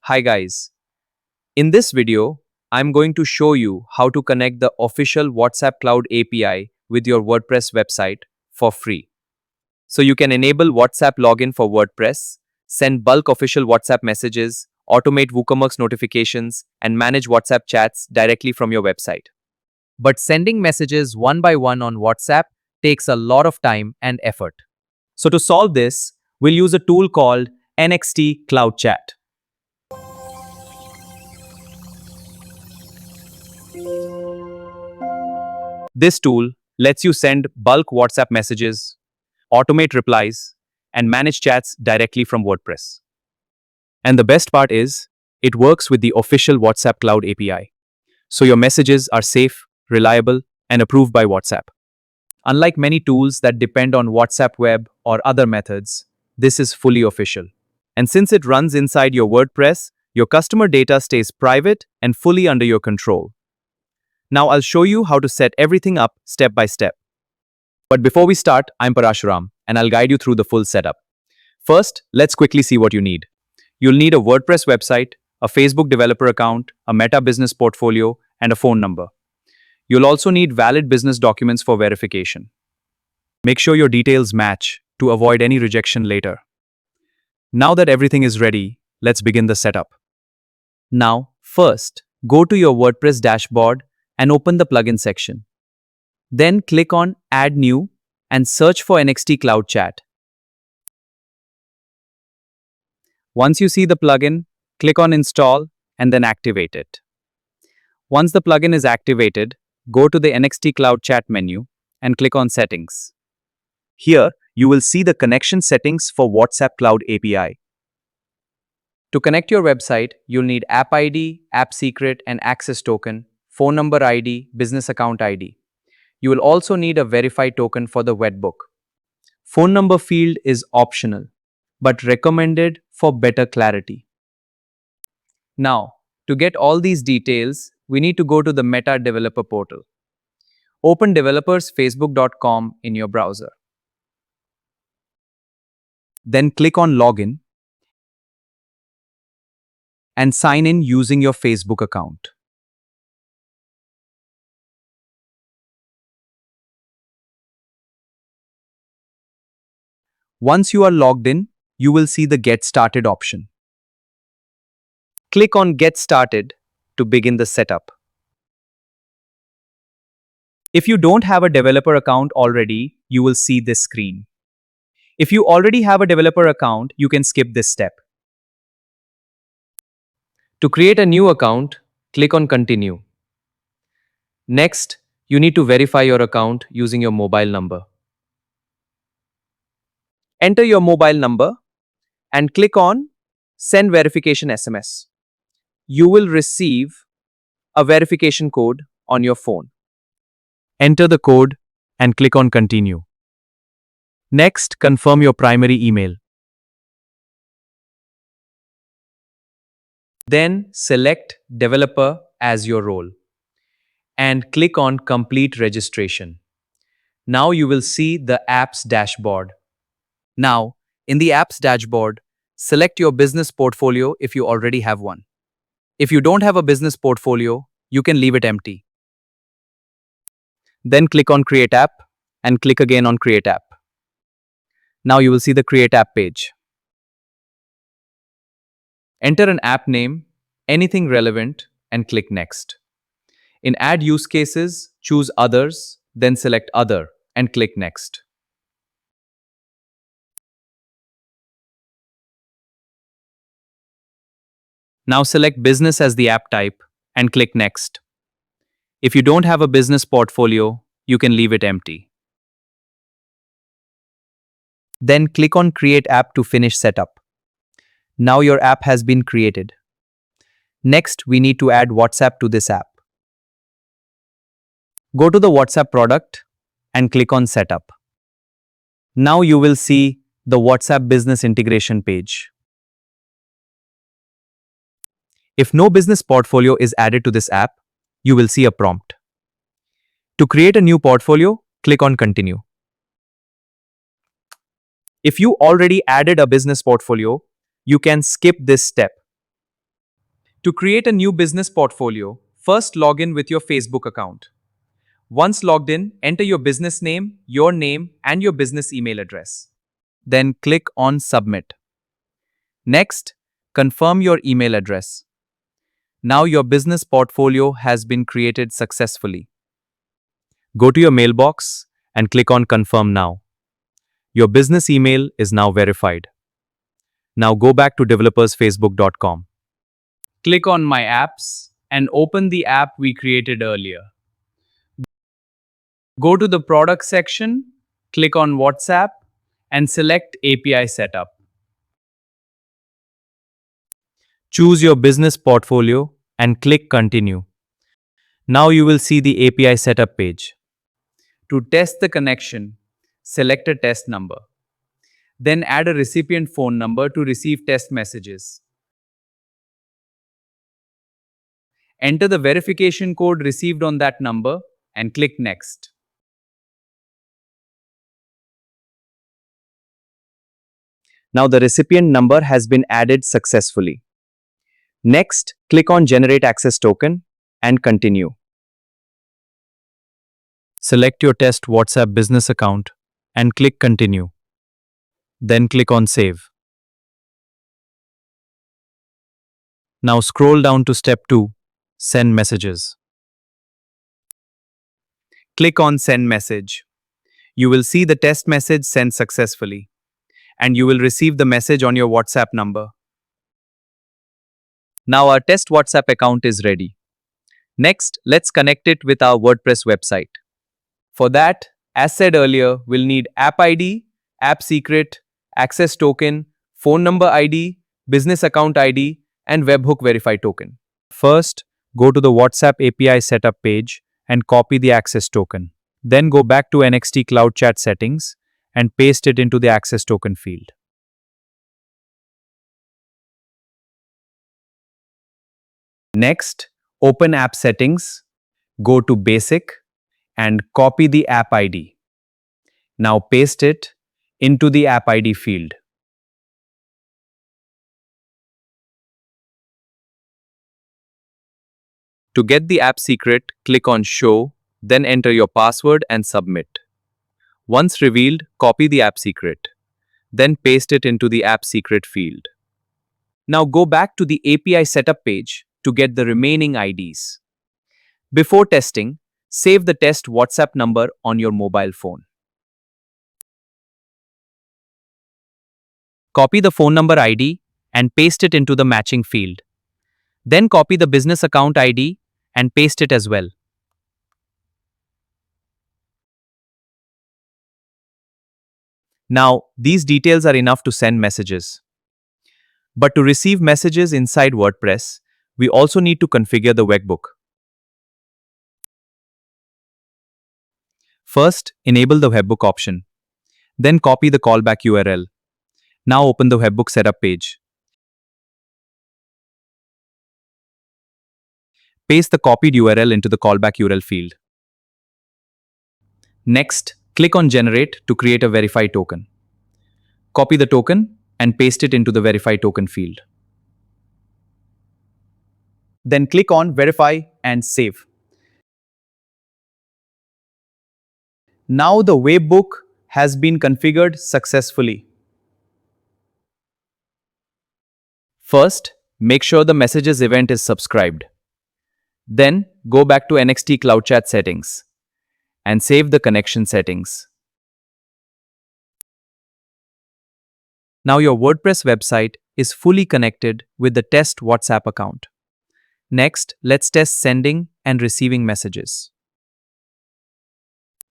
Hi guys. In this video, I'm going to show you how to connect the official WhatsApp Cloud API with your WordPress website for free. So you can enable WhatsApp login for WordPress, send bulk official WhatsApp messages, automate WooCommerce notifications, and manage WhatsApp chats directly from your website. But sending messages one by one on WhatsApp takes a lot of time and effort. So to solve this, we'll use a tool called NXT Cloud Chat. This tool lets you send bulk WhatsApp messages, automate replies, and manage chats directly from WordPress. And the best part is, it works with the official WhatsApp Cloud API. So your messages are safe, reliable, and approved by WhatsApp. Unlike many tools that depend on WhatsApp web or other methods, this is fully official. And since it runs inside your WordPress, your customer data stays private and fully under your control. Now I'll show you how to set everything up step by step. But before we start, I'm Parashuram, and I'll guide you through the full setup. First, let's quickly see what you need. You'll need a WordPress website, a Facebook developer account, a Meta business portfolio, and a phone number. You'll also need valid business documents for verification. Make sure your details match to avoid any rejection later. Now that everything is ready, let's begin the setup. Now, first, go to your WordPress dashboard and open the plugin section. Then click on Add New and search for NXT Cloud Chat. Once you see the plugin, click on Install and then activate it. Once the plugin is activated, go to the NXT Cloud Chat menu and click on Settings. Here, you will see the connection settings for WhatsApp Cloud API. To connect your website, you'll need App ID, App Secret, and Access Token, phone number ID, business account ID. You will also need a verified token for the webhook. Phone number field is optional, but recommended for better clarity. Now, to get all these details, we need to go to the Meta developer portal. Open developersfacebook.com in your browser. Then click on Login and sign in using your Facebook account. Once you are logged in, you will see the Get Started option. Click on Get Started to begin the setup. If you don't have a developer account already, you will see this screen. If you already have a developer account, you can skip this step. To create a new account, click on Continue. Next, you need to verify your account using your mobile number. Enter your mobile number and click on Send Verification SMS. You will receive a verification code on your phone. Enter the code and click on Continue. Next, confirm your primary email. Then select Developer as your role and click on Complete Registration. Now you will see the app's dashboard. Now, in the app's dashboard, select your business portfolio if you already have one. If you don't have a business portfolio, you can leave it empty. Then click on Create App and click again on Create App. Now you will see the Create App page. Enter an app name, anything relevant, and click Next. In Add Use Cases, choose Others, then select Other and click Next. Now select Business as the app type and click Next. If you don't have a business portfolio, you can leave it empty. Then click on Create App to finish setup. Now your app has been created. Next, we need to add WhatsApp to this app. Go to the WhatsApp product and click on Setup. Now you will see the WhatsApp business integration page. If no business portfolio is added to this app, you will see a prompt. To create a new portfolio, click on Continue. If you already added a business portfolio, you can skip this step. To create a new business portfolio, first log in with your Facebook account. Once logged in, enter your business name, and your business email address. Then click on Submit. Next, confirm your email address. Now your business portfolio has been created successfully. Go to your mailbox and click on Confirm Now. Your business email is now verified. Now go back to developersfacebook.com. Click on My Apps and open the app we created earlier. Go to the Product section, click on WhatsApp, and select API Setup. Choose your business portfolio and click Continue. Now you will see the API Setup page. To test the connection, select a test number. Then add a recipient phone number to receive test messages. Enter the verification code received on that number and click Next. Now the recipient number has been added successfully. Next, click on Generate Access Token and continue. Select your test WhatsApp business account and click Continue. Then click on Save. Now scroll down to step 2, Send Messages. Click on Send Message. You will see the test message sent successfully, and you will receive the message on your WhatsApp number. Now our test WhatsApp account is ready. Next, let's connect it with our WordPress website. For that, as said earlier, we'll need app ID, app secret, access token, phone number ID, business account ID, and webhook verify token. First, go to the WhatsApp API setup page and copy the access token. Then go back to NXT Cloud Chat settings and paste it into the access token field. Next, open app settings, go to basic and copy the app ID. Now paste it into the app ID field. To get the app secret, click on Show, then enter your password and submit. Once revealed, copy the app secret. Then paste it into the app secret field. Now go back to the API setup page to get the remaining IDs. Before testing, save the test WhatsApp number on your mobile phone. Copy the phone number ID and paste it into the matching field. Then copy the business account ID and paste it as well. Now, these details are enough to send messages. But to receive messages inside WordPress, we also need to configure the webhook. First, enable the webhook option. Then copy the callback URL. Now open the webhook setup page. Paste the copied URL into the callback URL field. Next, click on Generate to create a verify token. Copy the token and paste it into the verify token field. Then click on Verify and Save. Now the webhook has been configured successfully. First, make sure the messages event is subscribed. Then, go back to NXT Cloud Chat settings and save the connection settings. Now your WordPress website is fully connected with the test WhatsApp account. Next, let's test sending and receiving messages.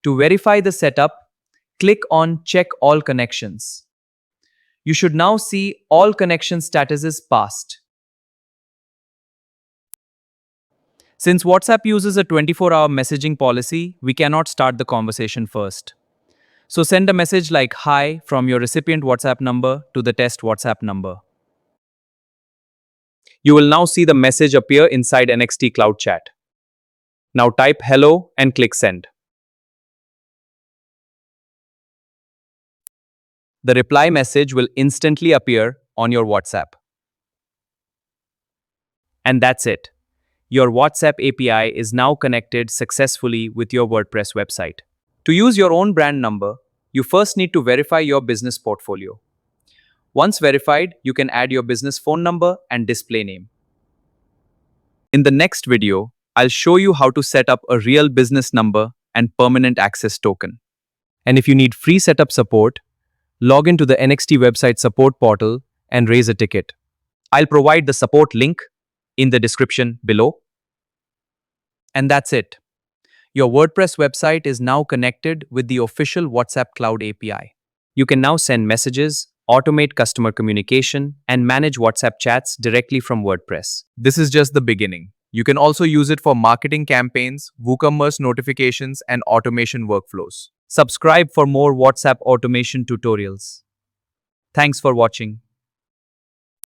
To verify the setup, click on Check All Connections. You should now see all connection statuses passed. Since WhatsApp uses a 24-hour messaging policy, we cannot start the conversation first. So send a message like Hi from your recipient WhatsApp number to the test WhatsApp number. You will now see the message appear inside NXT Cloud Chat. Now type hello and click send. The reply message will instantly appear on your WhatsApp. And that's it. Your WhatsApp API is now connected successfully with your WordPress website. To use your own brand number, you first need to verify your business portfolio. Once verified, you can add your business phone number and display name. In the next video, I'll show you how to set up a real business number and permanent access token. And if you need free setup support, log into the NXT website support portal and raise a ticket. I'll provide the support link in the description below. And that's it. Your WordPress website is now connected with the official WhatsApp Cloud API. You can now send messages, automate customer communication, and manage WhatsApp chats directly from WordPress. This is just the beginning. You can also use it for marketing campaigns, WooCommerce notifications, and automation workflows. Subscribe for more WhatsApp automation tutorials. Thanks for watching.